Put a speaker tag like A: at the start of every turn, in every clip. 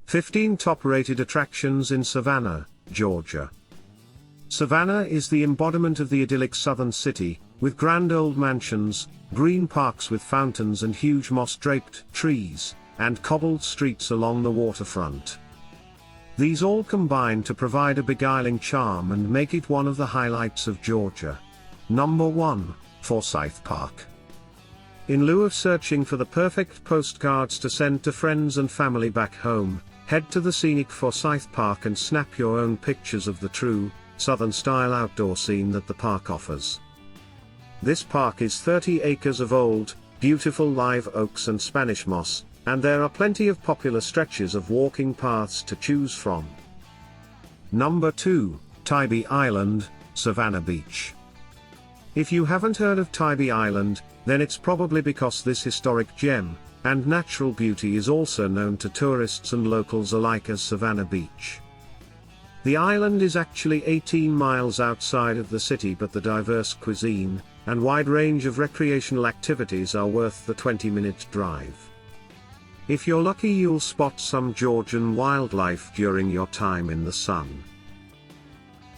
A: 15 top-rated attractions in Savannah, Georgia. Savannah is the embodiment of the idyllic southern city, with grand old mansions, green parks with fountains and huge moss-draped trees, and cobbled streets along the waterfront. These all combine to provide a beguiling charm and make it one of the highlights of Georgia. Number 1, Forsyth Park. In lieu of searching for the perfect postcards to send to friends and family back home, head to the scenic Forsyth Park and snap your own pictures of the true, southern-style outdoor scene that the park offers. This park is 30 acres of old, beautiful live oaks and Spanish moss, and there are plenty of popular stretches of walking paths to choose from. Number 2, Tybee Island, Savannah Beach. If you haven't heard of Tybee Island, then it's probably because this historic gem and natural beauty is also known to tourists and locals alike as Savannah Beach. The island is actually 18 miles outside of the city, but the diverse cuisine and wide range of recreational activities are worth the 20-minute drive. If you're lucky, you'll spot some Georgian wildlife during your time in the sun.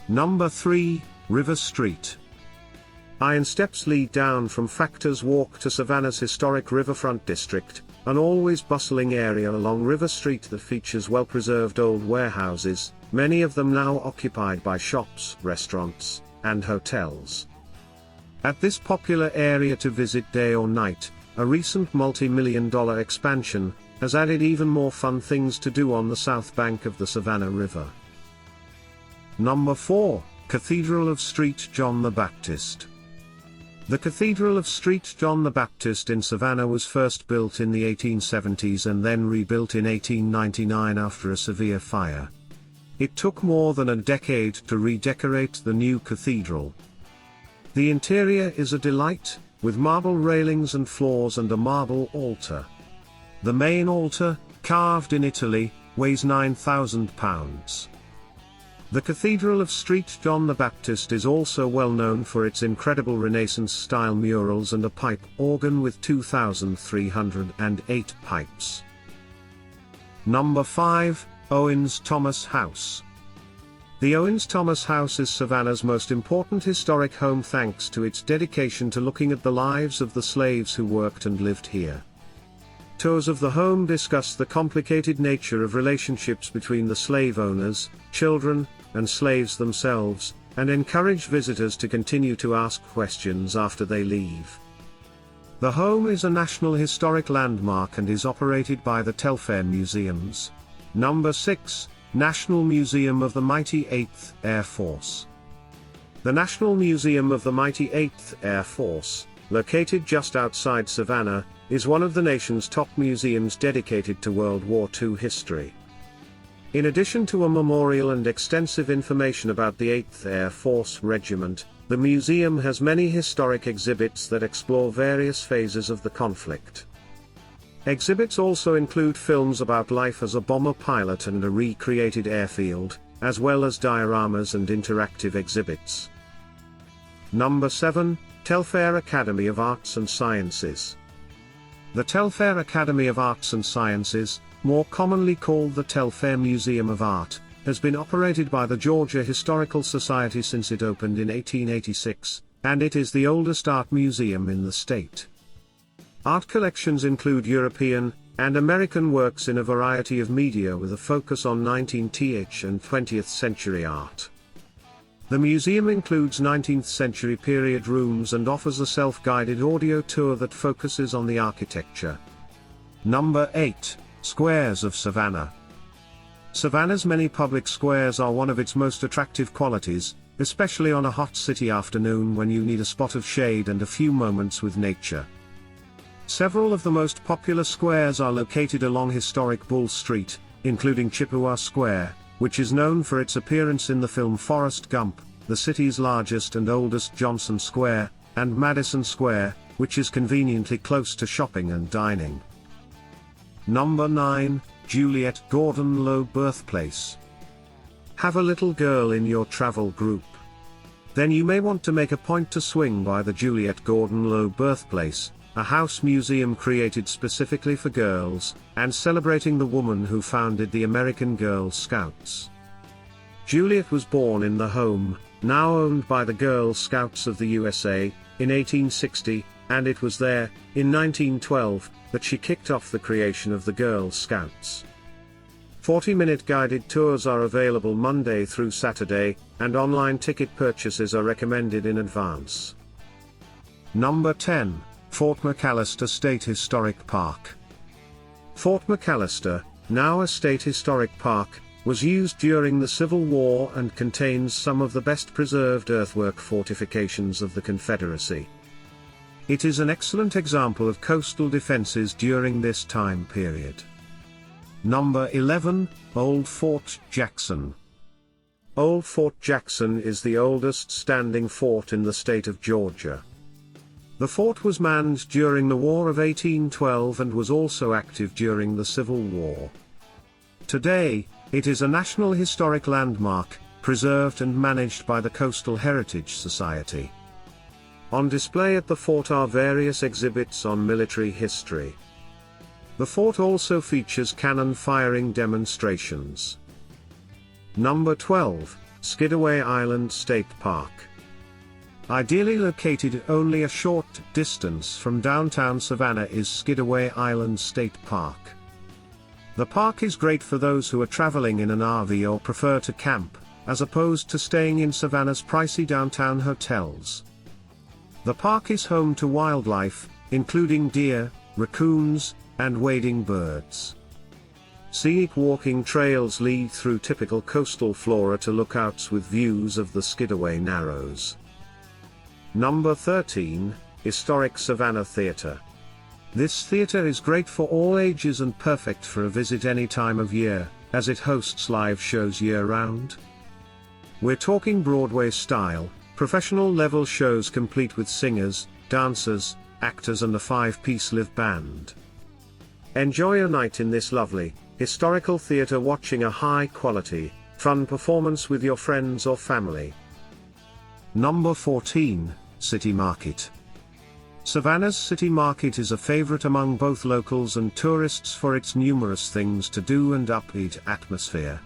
A: Number 3, River Street. Iron steps lead down from Factors Walk to Savannah's historic riverfront district, an always bustling area along River Street that features well-preserved old warehouses, many of them now occupied by shops, restaurants, and hotels. At this popular area to visit day or night, a recent multi-million-dollar expansion has added even more fun things to do on the south bank of the Savannah River. Number 4, Cathedral of St. John the Baptist. The Cathedral of St. John the Baptist in Savannah was first built in the 1870s and then rebuilt in 1899 after a severe fire. It took more than a decade to redecorate the new cathedral. The interior is a delight, with marble railings and floors and a marble altar. The main altar, carved in Italy, weighs 9,000 pounds. The Cathedral of St. John the Baptist is also well known for its incredible Renaissance-style murals and a pipe organ with 2,308 pipes. Number 5, Owens-Thomas House. The Owens-Thomas House is Savannah's most important historic home thanks to its dedication to looking at the lives of the slaves who worked and lived here. Tours of the home discuss the complicated nature of relationships between the slave owners, children, and slaves themselves, and encourage visitors to continue to ask questions after they leave. The home is a National Historic Landmark and is operated by the Telfair Museums. Number 6, National Museum of the Mighty 8th Air Force. The National Museum of the Mighty 8th Air Force, located just outside Savannah, is one of the nation's top museums dedicated to World War II history. In addition to a memorial and extensive information about the 8th Air Force Regiment, the museum has many historic exhibits that explore various phases of the conflict. Exhibits also include films about life as a bomber pilot and a recreated airfield, as well as dioramas and interactive exhibits. Number 7, Telfair Academy of Arts and Sciences. The Telfair Academy of Arts and Sciences, more commonly called the Telfair Museum of Art, has been operated by the Georgia Historical Society since it opened in 1886, and it is the oldest art museum in the state. Art collections include European and American works in a variety of media with a focus on 19th and 20th century art. The museum includes 19th century period rooms and offers a self-guided audio tour that focuses on the architecture. Number 8, Squares of Savannah. Savannah's many public squares are one of its most attractive qualities, especially on a hot city afternoon when you need a spot of shade and a few moments with nature. Several of the most popular squares are located along historic Bull Street, including Chippewa Square, which is known for its appearance in the film Forrest Gump, the city's largest and oldest Johnson Square, and Madison Square, which is conveniently close to shopping and dining. Number 9, Juliette Gordon Low Birthplace. Have a little girl in your travel group? Then you may want to make a point to swing by the Juliette Gordon Low Birthplace, a house museum created specifically for girls, and celebrating the woman who founded the American Girl Scouts. Juliet was born in the home, now owned by the Girl Scouts of the USA, in 1860, and it was there, in 1912, that she kicked off the creation of the Girl Scouts. 40-minute guided tours are available Monday through Saturday, and online ticket purchases are recommended in advance. Number 10. Fort Mcallister State Historic Park. Fort Mcallister, now a state historic park, was used during the Civil War and contains some of the best preserved earthwork fortifications of the Confederacy. It is an excellent example of coastal defenses during this time period. Number 11, Old Fort Jackson. Old Fort Jackson is the oldest standing fort in the state of Georgia. The fort was manned during the War of 1812 and was also active during the Civil War. Today, it is a National Historic Landmark, preserved and managed by the Coastal Heritage Society. On display at the fort are various exhibits on military history. The fort also features cannon firing demonstrations. Number 12, Skidaway Island State Park. Ideally located only a short distance from downtown Savannah is Skidaway Island State Park. The park is great for those who are traveling in an RV or prefer to camp, as opposed to staying in Savannah's pricey downtown hotels. The park is home to wildlife, including deer, raccoons, and wading birds. Scenic walking trails lead through typical coastal flora to lookouts with views of the Skidaway Narrows. Number 13, Historic Savannah Theatre. This theatre is great for all ages and perfect for a visit any time of year, as it hosts live shows year-round. We're talking Broadway-style, professional-level shows complete with singers, dancers, actors and a 5-piece live band. Enjoy a night in this lovely, historical theatre watching a high-quality, fun performance with your friends or family. Number 14, City Market. Savannah's City Market is a favorite among both locals and tourists for its numerous things to do and upbeat atmosphere.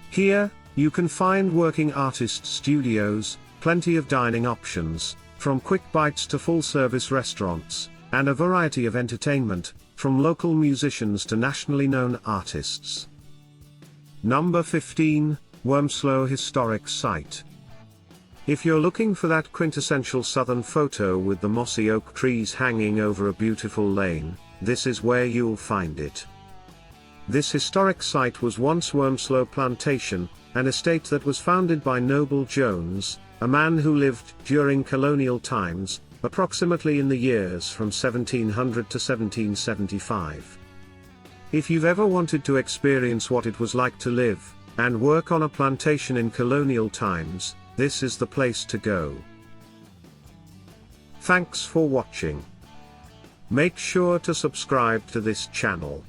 A: Here, you can find working artist studios, plenty of dining options, from quick bites to full-service restaurants, and a variety of entertainment, from local musicians to nationally known artists. Number 15, Wormslow Historic Site. If you're looking for that quintessential southern photo with the mossy oak trees hanging over a beautiful lane, this is where you'll find it. This historic site was once Wormslow Plantation, an estate that was founded by Noble Jones, a man who lived during colonial times, approximately in the years from 1700 to 1775. If you've ever wanted to experience what it was like to live and work on a plantation in colonial times, this is the place to go. Thanks for watching. Make sure to subscribe to this channel.